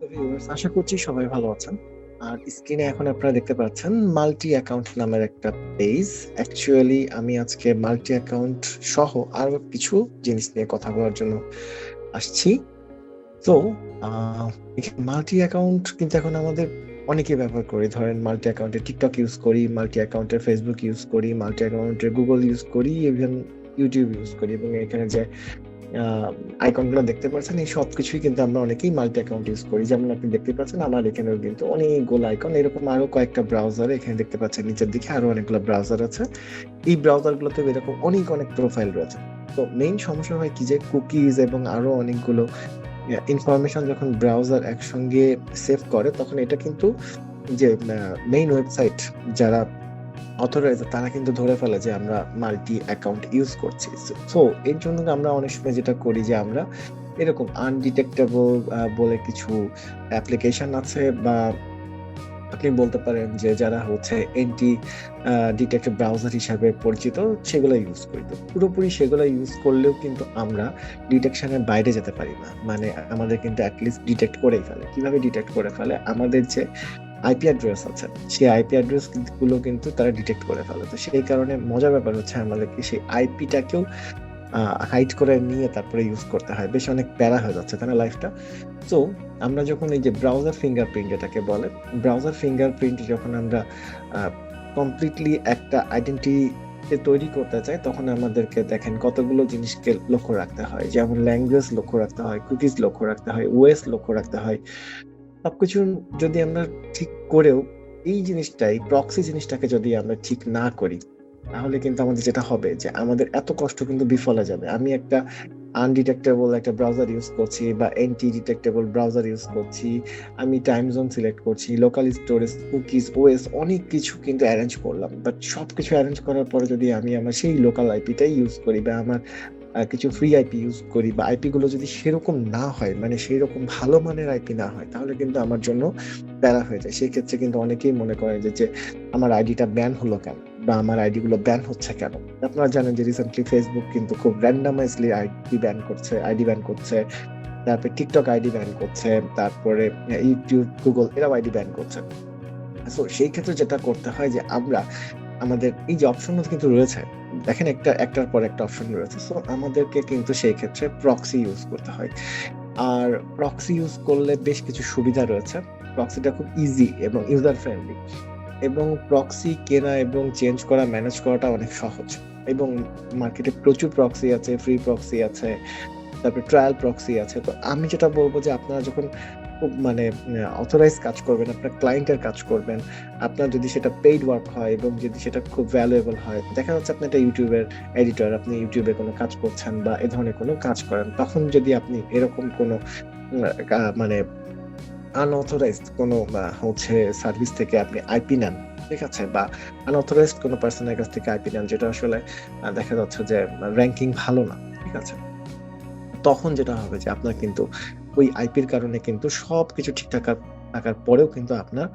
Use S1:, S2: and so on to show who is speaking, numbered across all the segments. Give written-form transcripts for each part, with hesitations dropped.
S1: তো viewers, আশা করছি সবাই ভালো আছেন। আর স্ক্রিনে এখন আপনারা দেখতে পাচ্ছেন মাল্টি অ্যাকাউন্ট নামের একটা পেজ। অ্যাকচুয়ালি আমি আজকে মাল্টি অ্যাকাউন্ট সহ আরো কিছু জিনিস নিয়ে কথা বলার জন্য আসছি। তো মাল্টি অ্যাকাউন্ট কিন্তু এখন আমাদের অনেকে ব্যবহার করি। ধরেন মাল্টি অ্যাকাউন্টে টিকটক ইউজ করি, মাল্টি অ্যাকাউন্টে ফেসবুক ইউজ করি, মাল্টি অ্যাকাউন্টে গুগল ইউজ করি, ইভেন ইউটিউব ইউজ করি। এবং এখানে যে আইকন গুলো দেখতে পাচ্ছেন, এই সবকিছুই কিন্তু আমরা অনেকেই মাল্টি অ্যাকাউন্ট ইউজ করি। যেমন আপনি দেখতে পাচ্ছেন আমার এখানেও কিন্তু অনেকগুলো আইকন, এরকম আরো কয়েকটা ব্রাউজারে এখানে দেখতে পাচ্ছেন নিচের দিকে আরো অনেকগুলো ব্রাউজার আছে। এই ব্রাউজার গুলোতে এরকম অনেক অনেক প্রোফাইল রয়েছে। তো মেইন সমস্যা হয় কি, যে কুকিজ এবং আরো অনেকগুলো ইনফরমেশন যখন ব্রাউজার একসঙ্গে সেভ করে, তখন এটা কিন্তু যে মেইন ওয়েবসাইট যারা অথরাইজ তারা কিন্তু ধরে ফেলে যে আমরা মাল্টি অ্যাকাউন্ট ইউজ করছি। সো এর জন্য আমরা অনেক সময় যেটা করি যে আমরা এরকম আনডিটেক্টেবল বলে কিছু অ্যাপ্লিকেশন আছে, বা আপনি বলতে পারেন যে যারা হচ্ছে এন্টি ডিটেক্টেড ব্রাউজার হিসাবে পরিচিত, সেগুলো ইউজ করি। তো পুরোপুরি সেগুলো ইউজ করলেও কিন্তু আমরা ডিটেকশনের বাইরে যেতে পারি না। মানে আমাদের কিন্তু অ্যাটলিস্ট ডিটেক্ট করেই ফেলে। কিভাবে ডিটেক্ট করে ফেলে? আমাদের যে আইপি অ্যাড্রেস আছে, সেই আইপি অ্যাড্রেস গুলো কিন্তু তারা ডিটেক্ট করে ফেলে। তো সেই কারণে মজার ব্যাপার হচ্ছে আমাদেরকে সেই আইপিটাকেও হাইড করে নিয়ে তারপরে ইউজ করতে হয়। বেশ অনেক প্যারা হয়ে যাচ্ছে তাই না লাইফটা। তো আমরা যখন এই যে ব্রাউজার ফিঙ্গারপ্রিন্ট যেটাকে বলে, ব্রাউজার ফিঙ্গারপ্রিন্ট যখন আমরা কমপ্লিটলি একটা আইডেন্টি তৈরি করতে চাই, তখন আমাদেরকে দেখেন কতগুলো জিনিসকে লক্ষ্য রাখতে হয়। যেমন ল্যাঙ্গুয়েজ লক্ষ্য রাখতে হয়, কুকিজ লক্ষ্য রাখতে হয়, ওএস লক্ষ্য রাখতে হয়। সবকিছু যদি আমরা ঠিক করেও এই জিনিসটাই প্রক্সি জিনিসটাকে যদি আমরা ঠিক না করি, তাহলে কিন্তু আমাদের যেটা হবে যে আমাদের এত কষ্ট কিন্তু বিফলে যাবে। আমি একটা আনডিটেক্টেবল একটা ব্রাউজার ইউজ করছি বা এন্টি ডিটেক্টেবল ব্রাউজার ইউজ করছি, আমি টাইম জোন সিলেক্ট করছি, লোকাল স্টোরেজ, কুকিজ, ওএস, অনেক কিছু কিন্তু অ্যারেঞ্জ করলাম। বাট সবকিছু অ্যারেঞ্জ করার পরে যদি আমি আমার সেই লোকাল আইপিটাই ইউজ করি, বা আমার কিছু ফ্রি আইপি ইউজ করি, বা আইপি গুলো যদি সেরকম না হয়, মানে সেই রকম ভালো মানের আইপি না হয়, তাহলে কিন্তু আমার জন্য প্যারা হয়ে যায়। সেই ক্ষেত্রে কিন্তু অনেকেই মনে করে যে আমার আইডিটা ব্যান হলো কেন, বা আমার আইডি গুলো ব্যান হচ্ছে কেন। আপনারা জানেন যে রিসেন্টলি ফেসবুক কিন্তু খুব র্যান্ডামাইজলি আইডি ব্যান করছে, তারপরে টিকটক আইডি ব্যান করছে, তারপরে ইউটিউব, গুগল এরাও আইডি ব্যান করছে। সো সেই ক্ষেত্রে যেটা করতে হয় যে আমরা আমাদের এই যে অপশন কিন্তু রয়েছে, দেখেন একটার পর একটা অপশন রয়েছে। সো আমাদেরকে কিন্তু সেই ক্ষেত্রে প্রক্সি ইউজ করতে হয়। আর প্রক্সি ইউজ করলে বেশ কিছু সুবিধা রয়েছে। প্রক্সিটা খুব ইজি এবং ইউজার ফ্রেন্ডলি, এবং প্রক্সি কেনা এবং চেঞ্জ করা, ম্যানেজ করাটা অনেক সহজ। এবং মার্কেটে প্রচুর প্রক্সি আছে, ফ্রি প্রক্সি আছে, তারপরে ট্রায়াল প্রক্সি আছে। তো আমি যেটা বলবো যে আপনারা যখন খুব মানে অথরাইজ কাজ করবেন, আপনার ক্লায়েন্টের কাজ করবেন, আপনার যদি সেটা পেইড ওয়ার্ক হয় এবং যদি সেটা খুব ভ্যালুয়েবল হয়, দেখা যাচ্ছে আপনি একটা ইউটিউবের এডিটর, আপনি ইউটিউবে কোনো কাজ করছেন বা এ ধরনের কোনো কাজ করেন, তখন যদি আপনি এরকম কোনো মানে আনঅথরাইজড কোনো হচ্ছে সার্ভিস থেকে আপনি আইপি নেন, ঠিক আছে, বা আনঅথরাইজড কোনো পার্সনের কাছ থেকে আইপি নেন, যেটা আসলে দেখা যাচ্ছে যে র্যাঙ্কিং ভালো না, ঠিক আছে, তখন যেটা হবে যে আপনার কিন্তু ওই আইপির কারণে কিন্তু সবকিছু ঠিকঠাক থাকার পরেও কিন্তু আপনার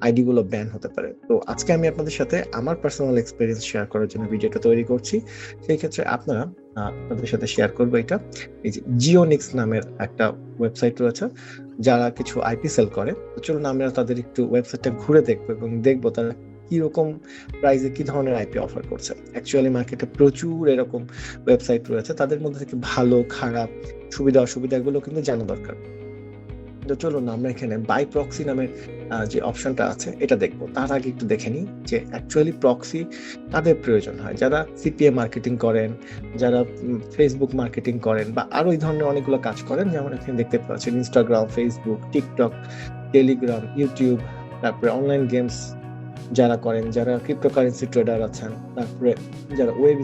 S1: আইডি গুলো ব্যান হতে পারে। তো আজকে আমি আপনাদের সাথে আমার পার্সোনাল এক্সপিরিয়েন্স শেয়ার করার জন্য ভিডিওটা তৈরি করছি। সেই ক্ষেত্রে আপনাদের সাথে শেয়ার করবো এটা। এই যে জিওনিক্স নামের একটা ওয়েবসাইট রয়েছে, যারা কিছু আইপি সেল করে। তো চলুন আমরা তাদের একটু ওয়েবসাইটটা ঘুরে দেখবো এবং দেখবো তারা কিরকম প্রাইসে কি ধরনের আইপি অফার করছে। অ্যাকচুয়ালি মার্কেটে প্রচুর এরকম ওয়েবসাইট রয়েছে, তাদের মধ্যে থেকে ভালো খারাপ সুবিধা অসুবিধাগুলো কিন্তু জানা দরকার। তো চলুন আমরা এখানে বাই প্রক্সি নামের যে অপশনটা আছে এটা দেখবো। তার আগে একটু দেখে নিই যে অ্যাকচুয়ালি প্রক্সি তাদের প্রয়োজন হয় যারা সিপিএ মার্কেটিং করেন, যারা ফেসবুক মার্কেটিং করেন, বা আরো এই ধরনের অনেকগুলো কাজ করেন। যেমন এখানে দেখতে পাচ্ছেন Instagram, Facebook, TikTok, Telegram, YouTube, তারপরে অনলাইন গেমস যারা করেন, যারা ক্রিপ্টোকারেন্সি ট্রেডার আছেন, তারপরে যারা ওয়েব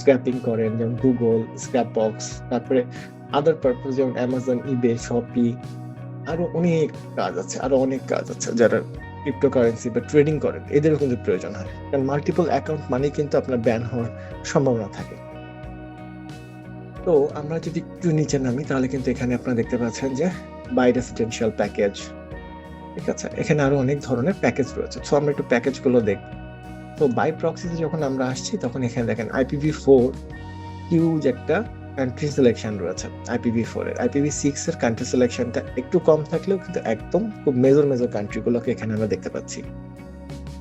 S1: স্ক্র্যাপিং করেন, যেমন গুগল, স্ক্র্যাপবক্স, তারপরে আদার পারপাস যেমন অ্যামাজন, ইবে, শপি, আরো অনেক কাজ আছে। যারা ক্রিপ্টোকারেন্সি বা ট্রেডিং করেন, এদেরও কিন্তু প্রয়োজন হয়, কারণ মাল্টিপল অ্যাকাউন্ট মানেই কিন্তু আপনার ব্যান হওয়ার সম্ভাবনা থাকে। তো আমরা যদি একটু নিচে নামি, তাহলে কিন্তু এখানে আপনারা দেখতে পাচ্ছেন যে বাই রেসিডেন্সিয়াল প্যাকেজ, ঠিক আছে, এখানে আরো অনেক ধরনের প্যাকেজ রয়েছে। তো আমরা একটু প্যাকেজ গুলো দেখব। তো বাই প্রক্সিতে যখন আমরা আসছি, তখন এখানে দেখেন IPv4 হিউজ একটা কান্ট্রি সিলেকশন রয়েছে IPv4 এর। IPv6 এর কান্ট্রি সিলেকশনটা একটু কম থাকলেও কিন্তু একদম খুব মেজর কান্ট্রিগুলোকে এখানে আমরা দেখতে পাচ্ছি।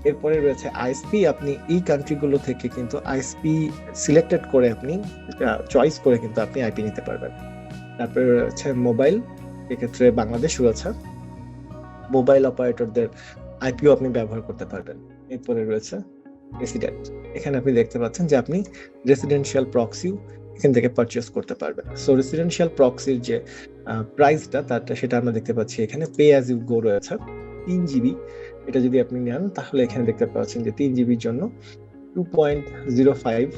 S1: এরপরে রয়েছে আইএসপি। আপনি এই কান্ট্রিগুলো থেকে কিন্তু আইএসপি সিলেক্টেড করে আপনি চয়েস করে কিন্তু আপনি আইপি নিতে পারবেন। তারপরে রয়েছে মোবাইল, এক্ষেত্রে বাংলাদেশ রয়েছে। মোবাইল অপারেটরদের আইপিও আপনি ব্যবহার করতে পারবেন। এরপরে রয়েছে রেসিডেন্ট, এখানে আপনি দেখতে পাচ্ছেন যে আপনি রেসিডেন্সিয়াল প্রক্সিও এখান থেকে পারচেস করতে পারবেন। সো রেসিডেন্সিয়াল প্রক্সির যে প্রাইসটা সেটা আমরা দেখতে পাচ্ছি এখানে পে অ্যাজ ইউ গো রয়েছে 3 GB। এটা যদি আপনি নেন তাহলে এখানে দেখতে পাচ্ছেন যে 3 GBর জন্য 2.05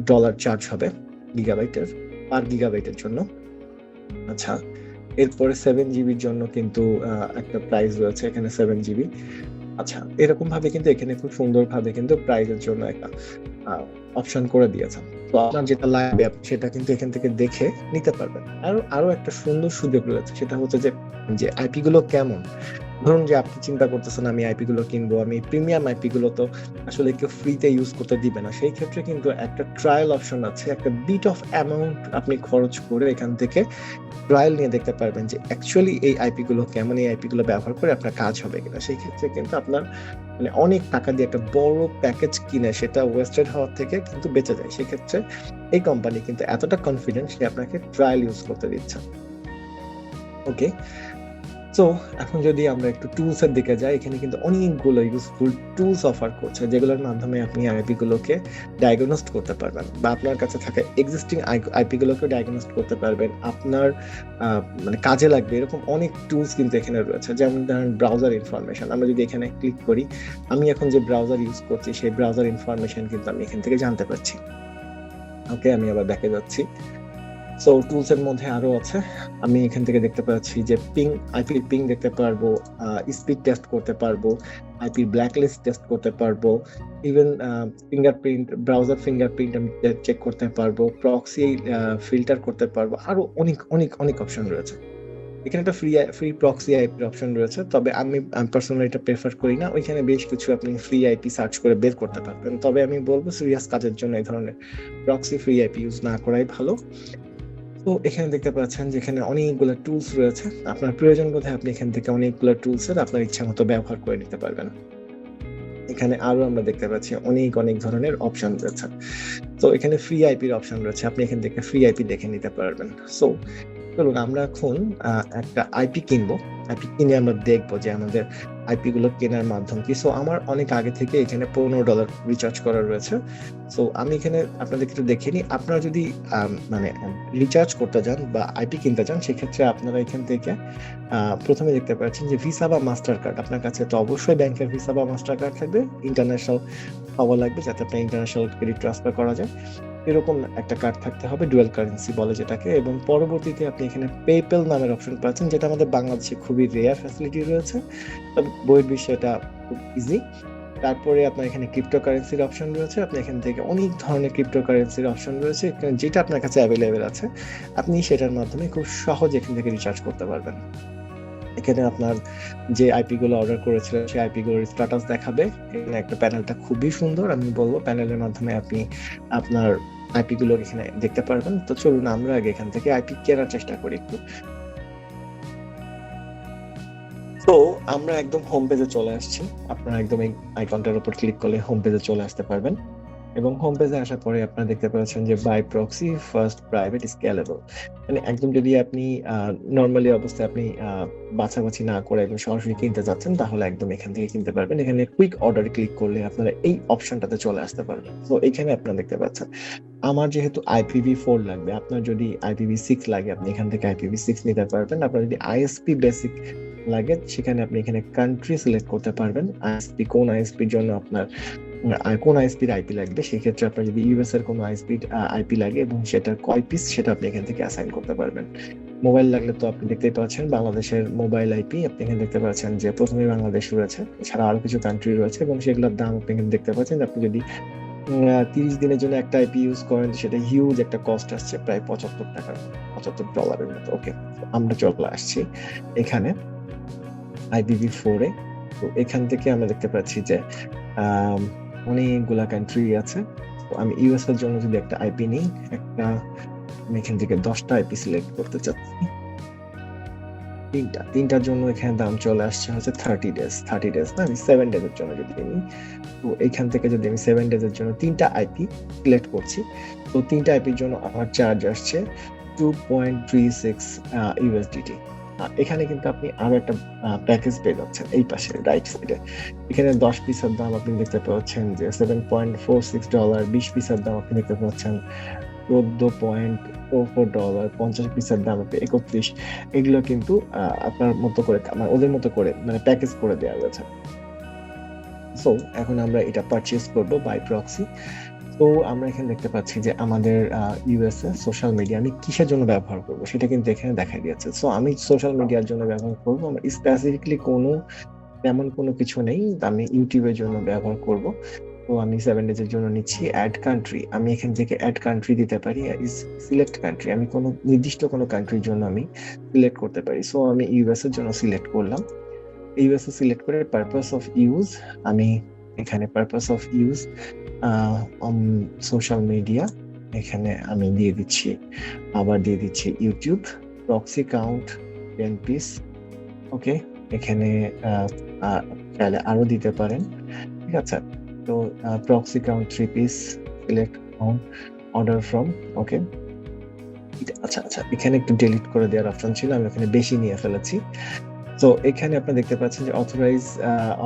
S1: ডলার চার্জ হবে গিগাবাইটের, পার গিগাবাইটের জন্য। আচ্ছা, এরপরে 7 GBর জন্য কিন্তু একটা প্রাইস রয়েছে এখানে 7 GB। আচ্ছা, এরকম ভাবে কিন্তু এখানে খুব সুন্দরভাবে কিন্তু প্রাইসের জন্য একটা অপশন করে দিয়েছেন। তো আপনার যেটা লাগবে সেটা কিন্তু এখান থেকে দেখে নিতে পারবেন। আরো একটা সুন্দর সুযোগ রয়েছে, সেটা হচ্ছে যে আইপি গুলো কেমন। ধরুন যে আপনি চিন্তা করতেছেন আমি আইপি গুলো কিনবো, আমি প্রিমিয়াম আইপি গুলো তো আসলে কেউ ফ্রিতে ইউজ করতে দিবে না, সেই ক্ষেত্রে কিন্তু একটা ট্রায়াল অপশন আছে। একটা বিট অফ অ্যামাউন্ট আপনি খরচ করে এখান থেকে ট্রায়াল নিয়ে দেখতে পারবেন যে অ্যাকচুয়ালি এই আইপি গুলো কেমন, এই আইপি গুলো ব্যবহার করে আপনার কাজ হবে কিনা। সেই ক্ষেত্রে কিন্তু আপনার মানে অনেক টাকা দিয়ে একটা বড় প্যাকেজ কিনে সেটা ওয়েস্টেড হওয়ার থেকে কিন্তু বেঁচে যায়। সেক্ষেত্রে এই কোম্পানি কিন্তু এতটা কনফিডেন্ট সে আপনাকে ট্রায়াল ইউজ করতে দিচ্ছে। ওকে, সো এখন যদি আমরা একটু টুলস এর দিকে যাই, এখানে কিন্তু অনেকগুলো ইউজফুল টুলস অফার করছে যেগুলোর মাধ্যমে আপনি আইপি গুলোকে ডায়াগনোস্ট করতে পারবেন, বা আপনার কাছে থাকা এক্সিস্টিং আইপি গুলোকে ডায়াগনোস্ট করতে পারবেন। আপনার মানে কাজে লাগবে এরকম অনেক টুলস কিন্তু এখানে রয়েছে। যেমন ধরেন ব্রাউজার ইনফরমেশন, আমরা যদি এখানে ক্লিক করি, আমি এখন যে ব্রাউজার ইউজ করছি সেই ব্রাউজার ইনফরমেশন কিন্তু আমি এখান থেকে জানতে পারছি। ওকে, আমি আবার দেখে যাচ্ছি। সো টুলস এর মধ্যে আরো আছে, আমি এখান থেকে দেখতে পাচ্ছি যে আইপি পিং দেখতে পারবো, স্পিড টেস্ট করতে পারবো, আইপি ব্ল্যাকলিস্ট টেস্ট করতে পারবো, ইভেন ফিঙ্গারপ্রিন্ট, ব্রাউজার ফিঙ্গারপ্রিন্ট আমি চেক করতে পারবো, প্রক্সি ফিল্টার করতে পারবো। আরো অনেক অনেক অনেক অপশন রয়েছে এখানে। একটা ফ্রি প্রক্সি আইপি অপশন রয়েছে, তবে আমি পার্সোনালি এটা প্রেফার করি না। ওইখানে বেশ কিছু আপনি ফ্রি আইপি সার্চ করে বের করতে পারবেন, তবে আমি বলবো সিরিয়াস কাজের জন্য এই ধরনের প্রক্সি ফ্রি আইপি ইউজ না করাই ভালো। তো এখানে দেখতে পাচ্ছেন যেখানে অনেকগুলো টুলস রয়েছে, আপনার প্রয়োজন বোধে আপনি এখান থেকে অনেকগুলো টুলসের আপনার ইচ্ছা মতো ব্যবহার করে নিতে পারবেন। এখানে আরো আমরা দেখতে পাচ্ছি অনেক অনেক ধরনের অপশন রয়েছে। তো এখানে ফ্রি আইপির অপশন রয়েছে, আপনি এখান থেকে ফ্রি আইপি দেখে নিতে পারবেন। সো চলুন আমরা এখন একটা আইপি কিনবো। আইপি কিনে আমরা দেখবো যে আমাদের আইপি গুলো কেনার মাধ্যম কি। সো আমার অনেক আগে থেকে এখানে $15 রিচার্জ করা রয়েছে। সো আমি এখানে আপনাদের একটু দেখে নিই। আপনারা যদি মানে রিচার্জ করতে যান বা আইপি কিনতে চান, সেক্ষেত্রে আপনারা এখান থেকে প্রথমে দেখতে পাচ্ছেন যে ভিসা বা মাস্টার কার্ড। আপনার কাছে তো অবশ্যই ব্যাংকের ভিসা বা মাস্টার কার্ড থাকবে, ইন্টারন্যাশনাল হওয়া লাগবে যাতে আপনার ইন্টারন্যাশনাল ক্রেডিট ট্রান্সফার করা যায়। এরকম একটা কার্ড থাকতে হবে, ডুয়াল কারেন্সি বলে যেটাকে। এবং পরবর্তীতে আপনি এখানে পেপ্যাল নামের অপশন পাচ্ছেন, যেটা আমাদের বাংলাদেশে খুবই রেয়ার ফ্যাসিলিটি রয়েছে, তবে বইয়ের বিষয়টা খুব ইজি। তারপরে আপনার এখানে ক্রিপ্টোকারেন্সির অপশন রয়েছে, আপনি এখান থেকে অনেক ধরনের ক্রিপ্টোকারেন্সির অপশন রয়েছে, যেটা আপনার কাছে অ্যাভেলেবেল আছে আপনি সেটার মাধ্যমে খুব সহজে এখান থেকে রিচার্জ করতে পারবেন। এখানে আপনার যে আইপি গুলো অর্ডার করেছিলেন সেই আইপি গুলোর স্ট্যাটাস দেখাবে। এখানে একটা প্যানেলটা খুবই সুন্দর, আমি বলবো প্যানেলের মাধ্যমে আপনি আপনার আইপি গুলো এখানে দেখতে পারবেন। তো চলুন আমরা আগে এখান থেকে আইপি কেনার চেষ্টা করি একটু। তো আমরা একদম হোম পেজে চলে আসছি। আপনারা একদম এই আইকনটার উপর ক্লিক করলে হোম পেজে চলে আসতে পারবেন, এবং হোম পেজে আসার পরে আপনারা দেখতে পাচ্ছেন যে by proxy first private scalable. মানে একদম যদি আপনি নর্মালি অবস্থায় আপনি বাছাবাছি না করে একদম সরাসরি কিনতে যাচ্ছেন, তাহলে একদম এখান থেকে কিনতে পারবেন। এখানে কুইক অর্ডার ক্লিক করলে আপনারা এই অপশনটাতে চলে আসতে পারবেন। তো এখানে আপনারা দেখতে পাচ্ছেন আমার যেহেতু IPv4 লাগবে, আপনার যদি IPv6 লাগে আপনি এখান থেকে IPv6 নিতে পারবেন। আপনার যদি ISP বেসিক লাগে সেখানে আপনি এখানে কান্ট্রি সিলেক্ট করতে পারবেন। আইএসপি কোন আইএসপির জন্য আপনার কোন আইএসপির আইপি লাগবে, সেক্ষেত্রে আপনার যদি ইউএস এর কোনো আইপি লাগে এবং সেটার কয় পিস সেটা আপনি এখান থেকে অ্যাসাইন করতে পারবেন। মোবাইল লাগলে তো আপনি দেখতেই পাচ্ছেন বাংলাদেশের মোবাইল আইপি, আপনি এখানে দেখতে পাচ্ছেন যে প্রথমে বাংলাদেশ রয়েছে, এছাড়া আরো কিছু কান্ট্রি রয়েছে এবং সেগুলোর দাম আপনি এখানে দেখতে পাচ্ছেন। আপনি যদি 30 দিনের জন্য একটা আইপি ইউজ করেন সেটা হিউজ একটা কস্ট আসছে, প্রায় $75 মতো। ওকে, আমরা চলে আসছি এখানে IPv4 এ। তো এখান থেকে আমরা দেখতে পাচ্ছি যে অনেকগুলা কান্ট্রি আছে। তো আমি ইউএস এর জন্য যদি একটা আইপি নিই, আমি এখান থেকে 10টা আইপি সিলেক্ট করতে চাচ্ছি। তিনটার জন্য এখানে দাম চলে আসছে হচ্ছে 30 ডেজ না, আমি 7 ডেজের জন্য যদি নিই, তো এইখান থেকে যদি আমি 7 ডেজের জন্য 3টা আইপি সিলেক্ট করছি, তো 3টা আইপির জন্য আমার চার্জ আসছে 2.36 ইউএসডিটি। এখানে কিন্তু আপনি আরো একটা প্যাকেজ পেয়ে যাচ্ছেন এই পাশে রাইট সাইডে। এখানে 10 পিসের দাম আপনি দেখতে পাচ্ছেন যে $7.46, 20 পিসের দাম আপনি দেখতে পাচ্ছেন $14.44, 50 পিসের দাম আপনি 31। এগুলো কিন্তু আপনার মতো করে মানে ওদের মতো করে মানে প্যাকেজ করে দেওয়া গেছে। সো এখন আমরা এটা পারচেজ করব বাই প্রক্সি। তো আমরা এখানে দেখতে পাচ্ছি যে আমাদের ইউএসএ সোশ্যাল মিডিয়া আমি কিসের জন্য ব্যবহার করব সেটা কিন্তু এখানে দেখা দিয়েছে। সো আমি সোশ্যাল মিডিয়ার জন্য ব্যবহার করব, আমার স্পেসিফিকলি তেমন কোনো কিছু নেই, আমি ইউটিউবের জন্য ব্যবহার করব। তো আমি 7 ডেজের জন্য নিচ্ছি অ্যাড কান্ট্রি। আমি এখান থেকে অ্যাড কান্ট্রি দিতে পারি, সিলেক্ট কান্ট্রি। আমি কোনো নির্দিষ্ট কোনো কান্ট্রির জন্য আমি সিলেক্ট করতে পারি। সো আমি ইউএস এর জন্য সিলেক্ট করলাম। ইউএসএ সিলেক্ট করে পারপাস অফ ইউজ, আমি এখানে purpose of use social media এখানে আমি দিয়ে দিচ্ছি, আবার দিয়ে দিচ্ছি YouTube. Proxy count 10 piece. Okay, এখানে চাইলে আরো দিতে পারেন, ঠিক আছে। তো proxy count 3 piece, select order from. Okay, আচ্ছা আচ্ছা, এখানে একটু ডিলিট করে দেওয়ার অপশন ছিল, আমি এখানে বেশি নিয়ে ফেলেছি। তো এখানে আপনারা দেখতে পাচ্ছেন যে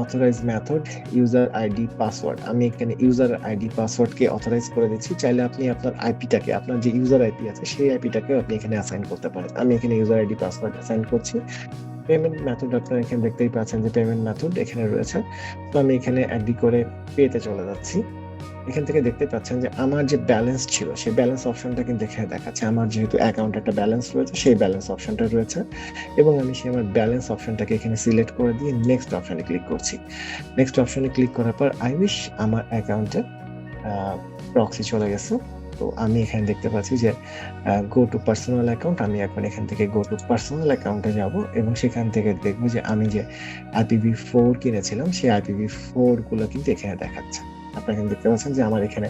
S1: authorize method user ID password. আমি এখানে ইউজার আইডি পাসওয়ার্ডকে অথরাইজ করে দিচ্ছি। চাইলে আপনি আপনার আইপিটাকে, আপনার যে ইউজার আইপি আছে সেই আইপিটাকে আপনি এখানে অ্যাসাইন করতে পারেন। আমি এখানে ইউজার আইডি পাসওয়ার্ড অ্যাসাইন করছি। পেমেন্ট মেথড আপনারা এখানে দেখতেই পাচ্ছেন যে পেমেন্ট মেথড এখানে রয়েছে। তো আমি এখানে অ্যাগ্রি করে পেতে চলে যাচ্ছি। এখান থেকে দেখতে পাচ্ছেন যে আমার যে ব্যালেন্স ছিল সেই ব্যালেন্স অপশনটা কিন্তু এখানে দেখাচ্ছে। আমার যেহেতু অ্যাকাউন্টে একটা ব্যালেন্স রয়েছে সেই ব্যালেন্স অপশনটা রয়েছে, এবং আমি সেই আমার ব্যালেন্স অপশনটাকে এখানে সিলেক্ট করে দিয়ে নেক্সট অপশনে ক্লিক করছি। নেক্সট অপশনে ক্লিক করার পর আই উইশ আমার অ্যাকাউন্টে প্রক্সি চলে গেছে। তো আমি এখানে দেখতে পাচ্ছি যে গো টু পার্সোনাল অ্যাকাউন্ট। আমি এখন এখান থেকে গো টু পার্সোনাল অ্যাকাউন্টে যাব এবং সেখান থেকে দেখবো যে আমি যে IPv4 কিনেছিলাম সেই IPv4 গুলো কিন্তু এখানে দেখাচ্ছে। আপনারা এখানে দেখতে পাচ্ছেন যে আমার এখানে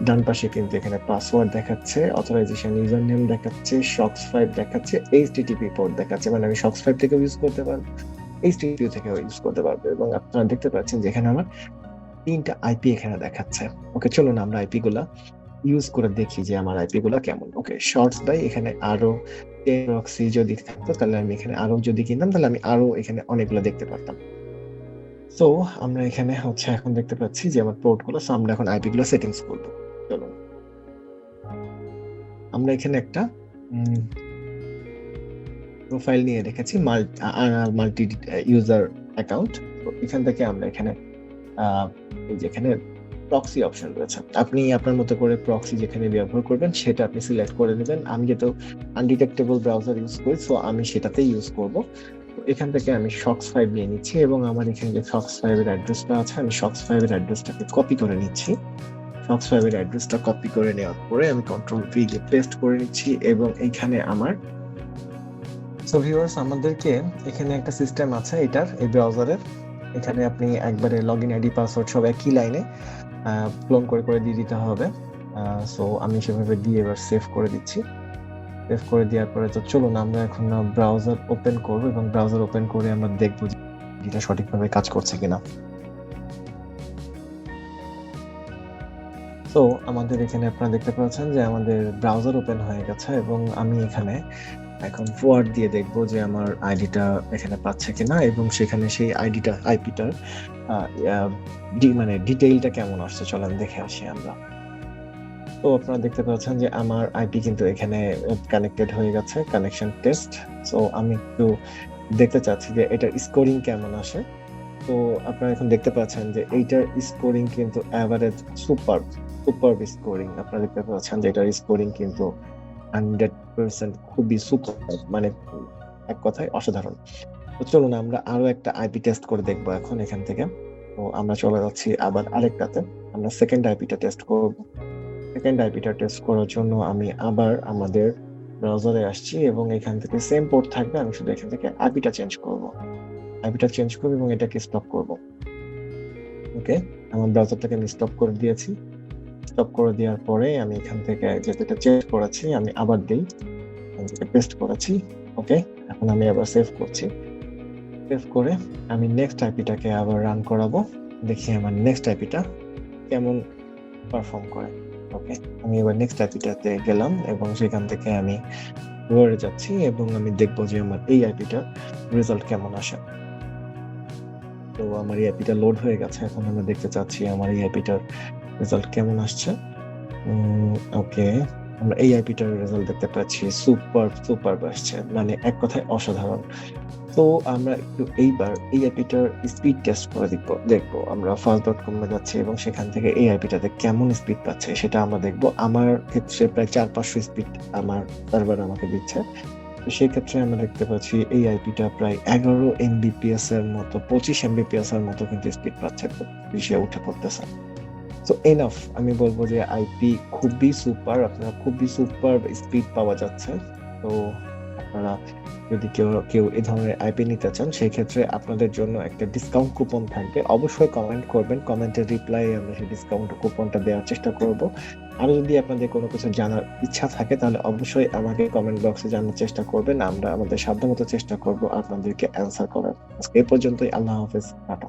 S1: ডান পাশে কিন্তু এখানে পাসওয়ার্ড দেখাচ্ছে, অথরাইজেশন ইউজার নেম দেখাচ্ছে, SOCKS5 দেখাচ্ছে, HTTP পোর্ট দেখাচ্ছে, মানে আমি SOCKS5 থেকেও ইউজ করতে পারবো, HTTP থেকেও ইউজ করতে পারবো। এবং আপনারা দেখতে পাচ্ছেন যে এখানে আমার 3টা আইপি এখানে দেখাচ্ছে। ওকে, চলুন আমরা আইপি গুলা ইউজ করে দেখি যে আমার আইপি গুলা কেমন। ওকে, শর্টস বাই এখানে আরো প্রক্সি যদি থাকতো তাহলে আমি এখানে আরো যদি কিনতাম তাহলে আমি আরো এখানে অনেকগুলো দেখতে পারতাম। তো আমরা এখানে হচ্ছে এখন দেখতে পাচ্ছি যে আমার পোর্ট গুলো, আমরা এখন আইপি গুলো সেটিংস করবো। চলুন আমরা এখানে একটা প্রোফাইল নিয়ে রেখেছি মাল্টি ইউজার অ্যাকাউন্ট। তো এখান থেকে আমরা এখানে এই যে এখানে প্রক্সি অপশন রয়েছে, আপনি আপনার মতো করে প্রক্সি যেখানে ব্যবহার করবেন সেটা আপনি সিলেক্ট করে নেবেন। আমি যেহেতু আনডিটেক্টেবল ব্রাউজার ইউজ করি সো আমি সেটাতেই ইউজ করব। তো এখান থেকে আমি SOCKS5 নিয়ে নিচ্ছি এবং আমার এখানে যে SOCKS5 এর অ্যাড্রেসটা আছে আমি SOCKS5 এর অ্যাড্রেসটাকে কপি করে নিচ্ছি। SOCKS5 এর অ্যাড্রেসটা কপি করে নেওয়ার পরে আমি Ctrl+V দিয়ে পেস্ট করে নিচ্ছি এবং এইখানে আমার সো ভিউয়ার্স আমাদেরকে এখানে একটা সিস্টেম আছে এটার, এই ব্রাউজারের। এখানে আপনি একবারে লগইন আইডি পাসওয়ার্ড সব একই লাইনে ক্লোন করে করে দিয়ে দিতে হবে। সো আমি সেভাবে দিয়ে এবার সেভ করে দিচ্ছি। সেভ করে দেওয়ার পরে তো চলুন আমরা এখন ব্রাউজার ওপেন করব এবং ব্রাউজার ওপেন করে আমরা দেখবো যে এটা সঠিকভাবে কাজ করছে কিনা। তো আমাদের এখানে আপনারা দেখতে পাচ্ছেন যে আমাদের ব্রাউজার ওপেন হয়ে গেছে এবং আমি এখানে এখন ফরওয়ার্ড দিয়ে দেখবো যে আমার আইডিটা এখানে পাচ্ছে কিনা এবং সেখানে সেই আইডিটা আইপিটার মানে ডিটেইলটা কেমন আসছে চলেন দেখে আসি আমরা। তো আপনারা দেখতে পাচ্ছেন যে আমার আইপি কিন্তু এখানে কানেক্টেড হয়ে গেছে, কানেকশন টেস্ট। সো আমি একটু দেখতে চাচ্ছি যে এটার স্কোরিং কেমন আসে। তো আপনারা এখন দেখতে পাচ্ছেন যে এইটার স্কোরিং কিন্তু এভারেজ সুপার স্কোরিং। আপনারা দেখতে পাচ্ছেন যে এটার স্কোরিং কিন্তু 100% খুবই সুপার, মানে এক কথায় অসাধারণ। তো চলুন আমরা আরো একটা আইপি টেস্ট করে দেখবো এখন এখান থেকে। তো আমরা চলে যাচ্ছি আবার আরেকটাতে, আমরা সেকেন্ড আইপিটা টেস্ট করব। সেকেন্ড আইপিটা টেস্ট করার জন্য আমি আবার আমাদের ব্রাউজারে আসছি এবং এখান থেকে সেম পোর্ট থাকবে, আমি শুধু এখান থেকে আইপিটা চেঞ্জ করব এবং এটাকে স্টপ করব। ওকে, আমার ব্রাউজারটাকে আমি স্টপ করে দিয়েছি স্টপ করে দেওয়ার পরে আমি এখান থেকে যেটা চেঞ্জ করেছি আমি আবার দিই। এখান থেকে পেস্ট করেছি। ওকে। এখন আমি আবার সেভ করছি। সেভ করে আমি নেক্সট আইপিটাকে আবার রান করাবো। দেখি আমার নেক্সট আইপিটা কেমন পারফর্ম করে। ওকে। আমি এবার নেক্সট আইপিটাতে গেলাম এবং সেখান থেকে আমি ওয়ারে যাচ্ছি এবং আমি দেখব যে আমার এই আইপিটার রেজাল্ট কেমন আসে। তো আমার এই আইপিটা লোড হয়ে গেছে। এখন আমরা দেখতে চাচ্ছি আমার এই আইপিটার রেজাল্ট কেমন আসছে। ওকে। আমরা এই আইপিটার রেজাল্ট দেখতে পাচ্ছি সুপার আসছে। মানে এক কথায় অসাধারণ। তো আমরা একটু এইবার এই আইপিটার স্পিড টেস্ট করে দেখবো। আমরা fast.com এ যাচ্ছি এবং সেখান থেকে এই আইপিটাতে কেমন স্পিড পাচ্ছে সেটা আমরা দেখবো। আমার ক্ষেত্রে প্রায় 400-500 স্পিড আমার সার্ভার আমাকে দিচ্ছে। তো সেই ক্ষেত্রে আমরা দেখতে পাচ্ছি এই আইপিটা প্রায় 11 এমবিপিএস এর মতো 25 এমবিপিএস এর মতো কিন্তু স্পিড পাচ্ছে। খুব বেশি উঠে পড়তেছে। সো এনাফ আমি বলবো যে আইপি খুবই সুপার। আপনারা খুবই সুপার স্পিড পাওয়া যাচ্ছে। তো আপনারা যদি কেউ এই ধরনের আইপি নিতে চান সেই ক্ষেত্রে আপনাদের জন্য একটা ডিসকাউন্ট কুপন থাকবে। অবশ্যই কমেন্ট করবেন। কমেন্টের রিপ্লাই আমরা সেই ডিসকাউন্ট কুপনটা দেওয়ার চেষ্টা করব। আরো যদি আপনাদের কোনো কিছু জানার ইচ্ছা থাকে তাহলে অবশ্যই আমাকে কমেন্ট বক্সে জানার চেষ্টা করবেন। আমরা আমাদের সাধ্যমতো চেষ্টা করব আপনাদেরকে অ্যান্সার করার। আজকে এই পর্যন্তই। আল্লাহ হাফেজ। টাটা।